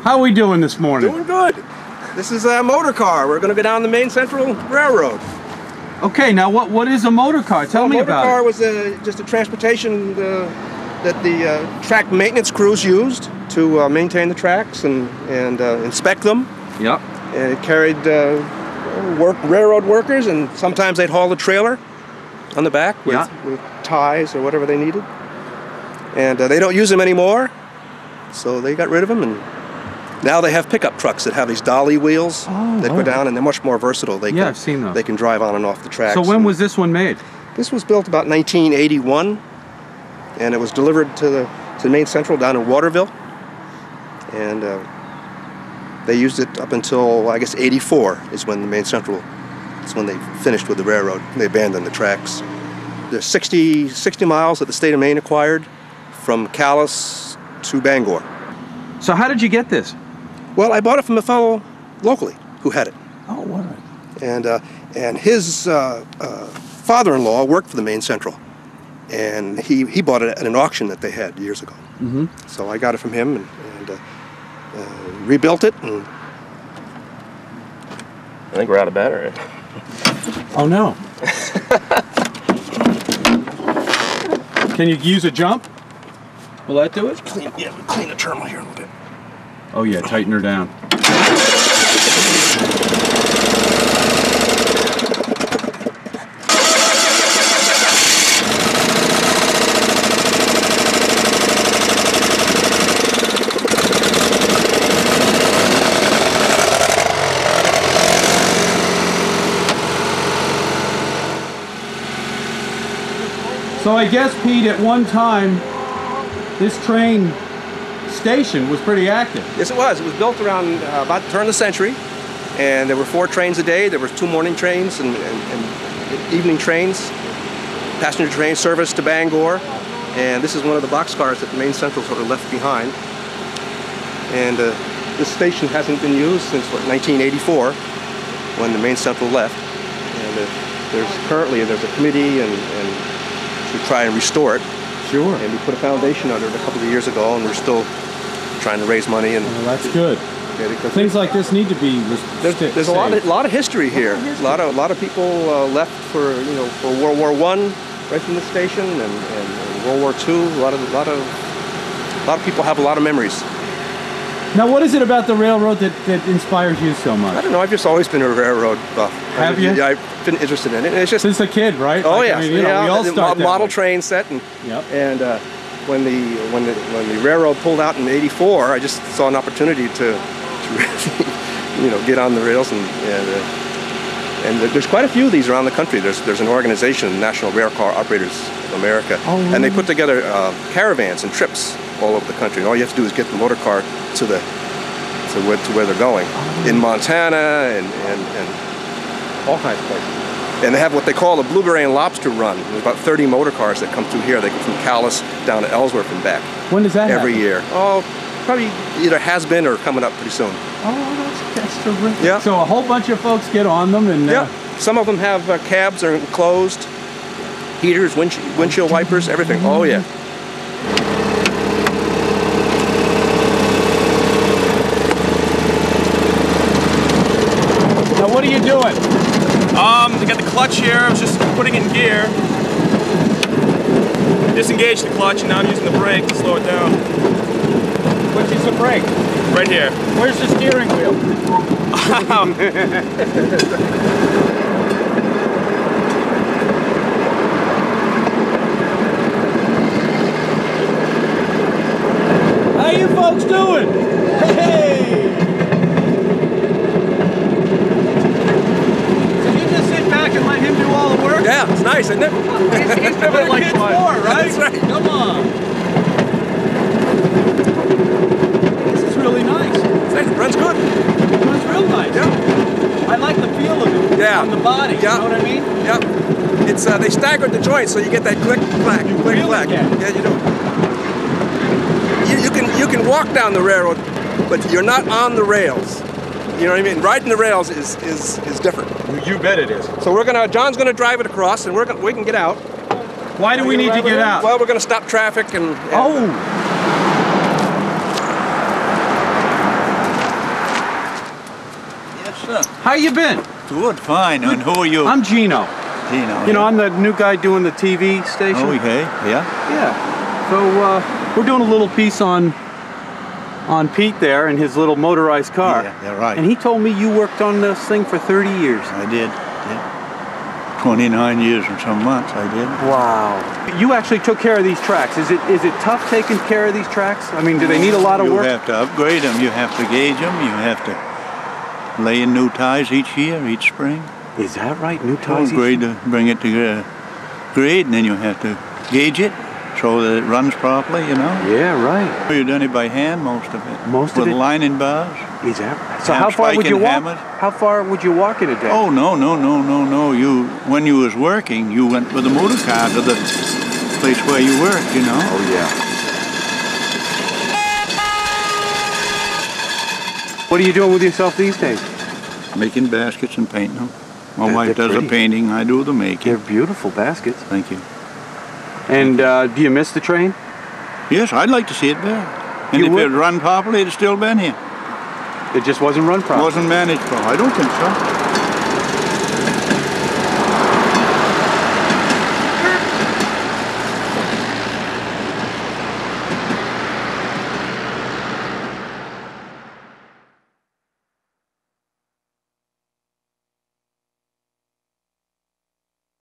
How are we doing this morning? Doing good. This is a motor car. We're going to go down the Maine Central Railroad. Okay, now what is a motor car? Tell me about it. A motor car was just a transportation that the track maintenance crews used to maintain the tracks and inspect them. Yep. And it carried railroad workers, and sometimes they'd haul the trailer on the back with ties or whatever they needed. And they don't use them anymore, so they got rid of them. And now they have pickup trucks that have these dolly wheels that go down, and they're much more versatile. I've seen those. They can drive on and off the tracks. So when was this one made? This was built about 1981, and it was delivered to the Maine Central down in Waterville. And they used it up until, I guess, 84 is when the Maine Central, is when they finished with the railroad. They abandoned the tracks. There's 60 miles that the state of Maine acquired from Calais to Bangor. So how did you get this? Well, I bought it from a fellow locally who had it. Oh, wow. And his father-in-law worked for the Maine Central, and he bought it at an auction that they had years ago. Mm-hmm. So I got it from him and rebuilt it. And I think we're out of battery. Oh no. Can you use a jump? Will that do it? Clean the terminal here a little bit. Oh yeah, tighten her down. So I guess, Pete, at one time, this train station was pretty active. Yes, it was. It was built around about the turn of the century, and there were 4 trains a day. There were 2 morning trains and evening trains, passenger train service to Bangor, and this is one of the boxcars that the Maine Central sort of left behind. And this station hasn't been used since 1984, when the Maine Central left. And there's a committee and to try and restore it. Sure. And we put a foundation under it a couple of years ago, and we're still trying to raise money. And well, that's good. Things like this need to be there's a lot of history here. A lot of people left for World War I right from the station, and World War II. A lot of people have a lot of memories. Now, what is it about the railroad that inspires you so much? I don't know. I've just always been a railroad buff. Have you? Yeah, I've been interested in it. It's just since a kid, right? Oh like, yeah, I mean, we all start model train set, and yep. And when the railroad pulled out in '84, I just saw an opportunity to get on the rails, and there's quite a few of these around the country. There's an organization, National Railcar Operators of America, and they put together caravans and trips all over the country. And all you have to do is get the motor car to where they're going, in Montana and all kinds of places. And they have what they call the Blueberry and Lobster Run. There's about 30 motor cars that come through here. They go from Calais down to Ellsworth and back. When does that Every happen? year. Oh, probably either has been or coming up pretty soon. Oh, that's terrific. Yeah. So a whole bunch of folks get on them, and some of them have cabs are enclosed, heaters, windshield wipers, everything. Oh yeah. Now what are you doing? I got the clutch here. I was just putting it in gear. Disengaged the clutch, and now I'm using the brake to slow it down. Which is the brake? Right here. Where's the steering wheel? How you folks doing? Hey! So you just sit back and let him do all the work? Yeah, it's nice, isn't it? He's never like kids more, right? That's right. Come on. This is really nice. It's nice. It runs good. It runs real nice. Yeah. I like the feel of it on the body. Yeah. You know what I mean? Yeah. It's they staggered the joints so you get that click clack, click clack. Yeah, you do. You can walk down the railroad, but you're not on the rails. You know what I mean? Riding the rails is different. You bet it is. So John's gonna drive it across, and we can get out. Why do we need to get out? Well, we're gonna stop traffic and sir. How you been? Good, fine. And who are you? I'm Gino. Gino. You know, I'm the new guy doing the TV station. Oh, okay. Yeah. Yeah. So we're doing a little piece on Pete there and his little motorized car. Yeah, right. And he told me you worked on this thing for 30 years. I did. Yeah. 29 years and some months I did. Wow. You actually took care of these tracks. Is it tough taking care of these tracks? I mean, do they need a lot of work? You have to upgrade them. You have to gauge them. You have to lay in new ties each year, each spring. Is that right? New ties? Grade to bring it to grade, and then you have to gauge it so that it runs properly, you know. Yeah, right. You've done it by hand, most of it. Most of it? With lining bars. Is that right? So how far would you walk? Hammers. How far would you walk in a day? Oh, no. When you was working, you went with a motor car to the place where you worked, you know. Oh, yeah. What are you doing with yourself these days? Making baskets and painting them. My They're wife does pretty. the painting, I do the making. They're beautiful baskets. Thank you. And do you miss the train? Yes, I'd like to see it back. And You if would? it had run properly, it'd still been here. It just wasn't run properly. Wasn't managed properly. I don't think so.